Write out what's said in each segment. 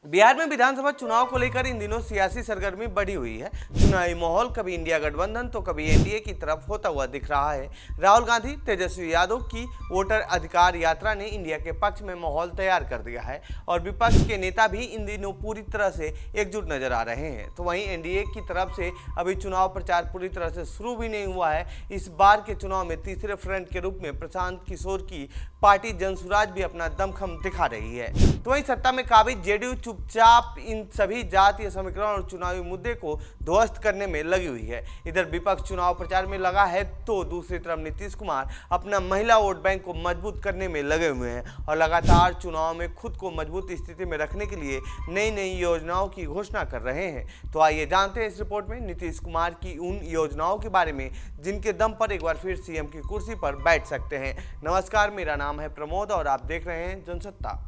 बिहार में विधानसभा चुनाव को लेकर इन दिनों सियासी सरगर्मी बढ़ी हुई है। चुनावी माहौल कभी इंडिया गठबंधन तो कभी एनडीए की तरफ होता हुआ दिख रहा है। राहुल गांधी, तेजस्वी यादव की वोटर अधिकार यात्रा ने इंडिया के पक्ष में माहौल तैयार कर दिया है और विपक्ष के नेता भी इन दिनों पूरी तरह से एकजुट नजर आ रहे हैं। तो वहीं एनडीए की तरफ से अभी चुनाव प्रचार पूरी तरह से शुरू भी नहीं हुआ है। इस बार के चुनाव में तीसरे फ्रंट के रूप में प्रशांत किशोर की पार्टी जनसुराज भी अपना दमखम दिखा रही है। तो वहीं सत्ता में काबिज जेडीयू चुपचाप इन सभी जातीय समीकरण और चुनावी मुद्दे को ध्वस्त करने में लगी हुई है। इधर विपक्ष चुनाव प्रचार में लगा है तो दूसरी तरफ नीतीश कुमार अपना महिला वोट बैंक को मजबूत करने में लगे हुए हैं और लगातार चुनाव में खुद को मजबूत स्थिति में रखने के लिए नई नई योजनाओं की घोषणा कर रहे हैं। तो आइए जानते हैं इस रिपोर्ट में नीतीश कुमार की उन योजनाओं के बारे में जिनके दम पर एक बार फिर सीएम की कुर्सी पर बैठ सकते हैं। नमस्कार, मेरा नाम है प्रमोद और आप देख रहे हैं जनसत्ता।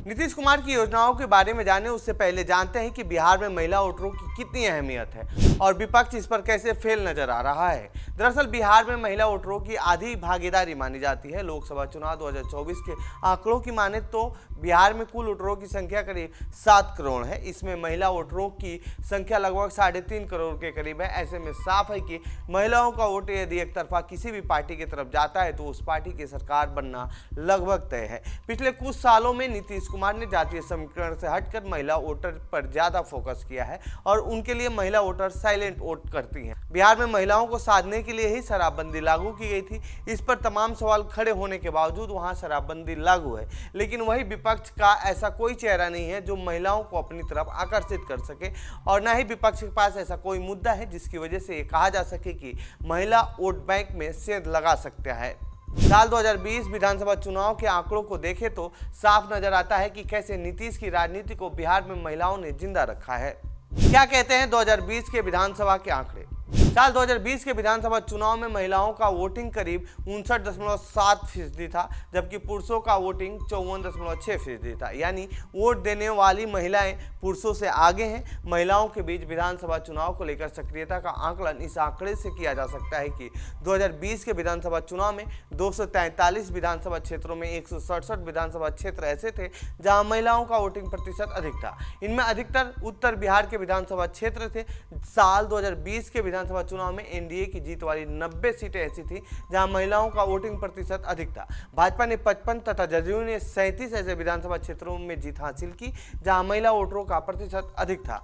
नीतीश कुमार की योजनाओं के बारे में जाने उससे पहले जानते हैं कि बिहार में महिला वोटरों की कितनी अहमियत है और विपक्ष इस पर कैसे फेल नजर आ रहा है। दरअसल बिहार में महिला वोटरों की आधी भागीदारी मानी जाती है। लोकसभा चुनाव 2024 के आंकड़ों की माने तो बिहार में कुल वोटरों की संख्या करीब 7 करोड़ है। इसमें महिला वोटरों की संख्या लगभग 3.5 करोड़ के करीब है। ऐसे में साफ है कि महिलाओं का वोट यदि एक तरफा किसी भी पार्टी की तरफ जाता है तो उस पार्टी की सरकार बनना लगभग तय है। पिछले कुछ सालों में नीतीश कुमार ने जातीय समीकरण से हटकर महिला वोटर पर ज्यादा फोकस किया है और उनके लिए महिला वोटर साइलेंट वोट करती हैं। बिहार में महिलाओं को साधने के लिए ही शराबबंदी लागू की गई थी। इस पर तमाम सवाल खड़े होने के बावजूद वहां शराबबंदी लागू है, लेकिन वही विपक्ष का ऐसा कोई चेहरा नहीं है जो महिलाओं को अपनी तरफ आकर्षित कर सके और न ही विपक्ष के पास ऐसा कोई मुद्दा है जिसकी वजह से ये कहा जा सके कि महिला वोट बैंक में सेंध लगा सकता है। साल 2020 विधानसभा चुनाव के आंकड़ों को देखें तो साफ नजर आता है कि कैसे नीतीश की राजनीति को बिहार में महिलाओं ने जिंदा रखा है। क्या कहते हैं 2020 के विधानसभा के आंकड़े। साल 2020 के विधानसभा चुनाव में महिलाओं का वोटिंग करीब 59.7% था, जबकि पुरुषों का वोटिंग 54.6% था। यानी वोट देने वाली महिलाएं पुरुषों से आगे हैं। महिलाओं के बीच विधानसभा चुनाव को लेकर सक्रियता का आकलन इस आंकड़े से किया जा सकता है कि 2020 के विधानसभा चुनाव में 243 विधानसभा क्षेत्रों में 167 विधानसभा क्षेत्र ऐसे थे जहां महिलाओं का वोटिंग प्रतिशत अधिक था। इनमें अधिकतर उत्तर बिहार के विधानसभा क्षेत्र थे। साल 2020 के विधानसभा चुनाव में एनडीए की जीत वाली 90 सीटें ऐसी थी जहां महिलाओं का वोटिंग प्रतिशत अधिक था। भाजपा ने 55 तथा जदयू ने 37 ऐसे विधानसभा क्षेत्रों में जीत हासिल की जहां महिला वोटरों का प्रतिशत अधिक था।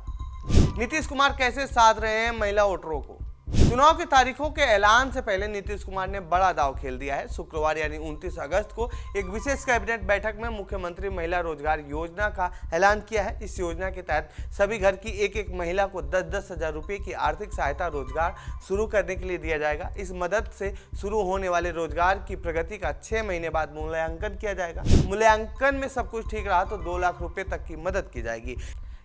नीतीश कुमार कैसे साध रहे हैं महिला वोटरों को। चुनाव की तारीखों के ऐलान से पहले नीतीश कुमार ने बड़ा दांव खेल दिया है। शुक्रवार यानी 29 अगस्त को एक विशेष कैबिनेट बैठक में मुख्यमंत्री महिला रोजगार योजना का ऐलान किया है। इस योजना के तहत सभी घर की एक महिला को 10-10 हजार रुपये की आर्थिक सहायता रोजगार शुरू करने के लिए दिया जाएगा। इस मदद से शुरू होने वाले रोजगार की प्रगति का 6 महीने बाद मूल्यांकन किया जाएगा। मूल्यांकन में सब कुछ ठीक रहा तो 2 लाख रुपये तक की मदद की जाएगी।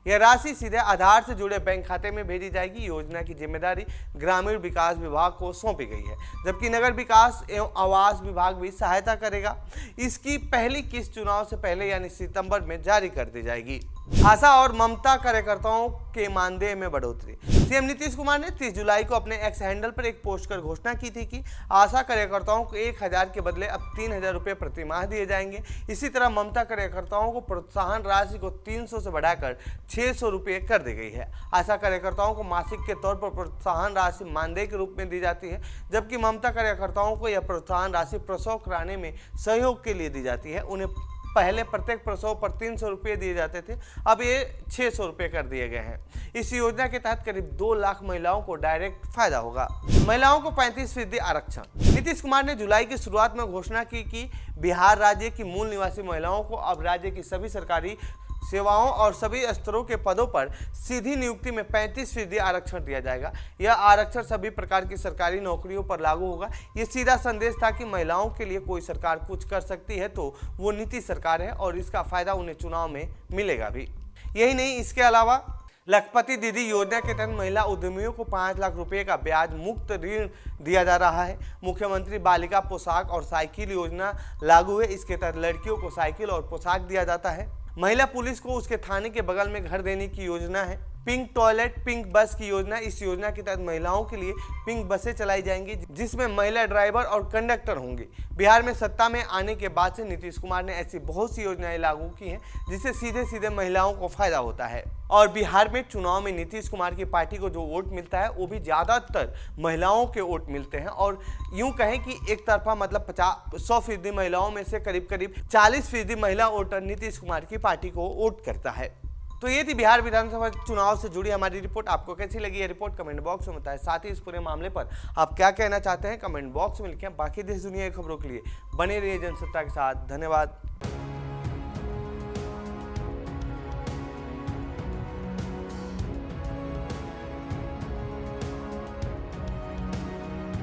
यह राशि सीधे आधार से जुड़े बैंक खाते में भेजी जाएगी। योजना की जिम्मेदारी ग्रामीण विकास विभाग को सौंपी गई है, जबकि नगर विकास एवं आवास विभाग भी सहायता करेगा। इसकी पहली किस्त चुनाव से पहले यानी सितंबर में जारी कर दी जाएगी। आशा और ममता कार्यकर्ताओं के मानदेय में बढ़ोतरी। सीएम नीतीश कुमार ने 30 जुलाई को अपने एक्स हैंडल पर एक पोस्ट कर घोषणा की थी कि आशा कार्यकर्ताओं को 1000 के बदले अब 3000 रुपये प्रति माह दिए जाएंगे। इसी तरह ममता कार्यकर्ताओं को प्रोत्साहन राशि को 300 से बढ़ाकर 600 रुपये कर दी गई है। आशा कार्यकर्ताओं को मासिक के तौर पर प्रोत्साहन राशि मानदेय के रूप में दी जाती है, जबकि ममता कार्यकर्ताओं को यह प्रोत्साहन राशि प्रसव कराने में सहयोग के लिए दी जाती है। उन्हें पहले प्रत्येक प्रसव पर 300 रुपये दिए जाते थे, अब ये 600 रुपये कर दिए गए हैं। इस योजना के तहत करीब 2 लाख महिलाओं को डायरेक्ट फायदा होगा। महिलाओं को 35% आरक्षण। नीतीश कुमार ने जुलाई की शुरुआत में घोषणा की कि बिहार राज्य की मूल निवासी महिलाओं को अब राज्य की सभी सरकारी सेवाओं और सभी स्तरों के पदों पर सीधी नियुक्ति में 35% आरक्षण दिया जाएगा। यह आरक्षण सभी प्रकार की सरकारी नौकरियों पर लागू होगा। ये सीधा संदेश था कि महिलाओं के लिए कोई सरकार कुछ कर सकती है तो वो नीतीश सरकार है और इसका फायदा उन्हें चुनाव में मिलेगा भी। यही नहीं, इसके अलावा लखपति दीदी योजना के तहत महिला उद्यमियों को 5 लाख रुपए का ब्याज मुक्त ऋण दिया जा रहा है। मुख्यमंत्री बालिका पोशाक और साइकिल योजना लागू है। इसके तहत लड़कियों को साइकिल और पोशाक दिया जाता है। महिला पुलिस को उसके थाने के बगल में घर देने की योजना है। पिंक टॉयलेट पिंक बस की योजना, इस योजना के तहत महिलाओं के लिए पिंक बसें चलाई जाएंगी जिसमें महिला ड्राइवर और कंडक्टर होंगे। बिहार में सत्ता में आने के बाद से नीतीश कुमार ने ऐसी बहुत सी योजनाएं लागू की हैं जिससे सीधे सीधे महिलाओं को फायदा होता है। और बिहार में चुनाव में नीतीश कुमार की पार्टी को जो वोट मिलता है वो भी ज़्यादातर महिलाओं के वोट मिलते हैं, और यूं कहें कि एक तरफा मतलब 100% महिलाओं में से करीब करीब 40% महिला वोटर नीतीश कुमार की पार्टी को वोट करता है। तो ये थी बिहार विधानसभा चुनाव से जुड़ी हमारी रिपोर्ट। आपको कैसी लगी ये रिपोर्ट कमेंट बॉक्स में बताएं। साथ ही इस पूरे मामले पर आप क्या कहना चाहते हैं कमेंट बॉक्स में लिखें। बाकी देश दुनिया की खबरों के लिए बने रहिए जनसत्ता के साथ। धन्यवाद।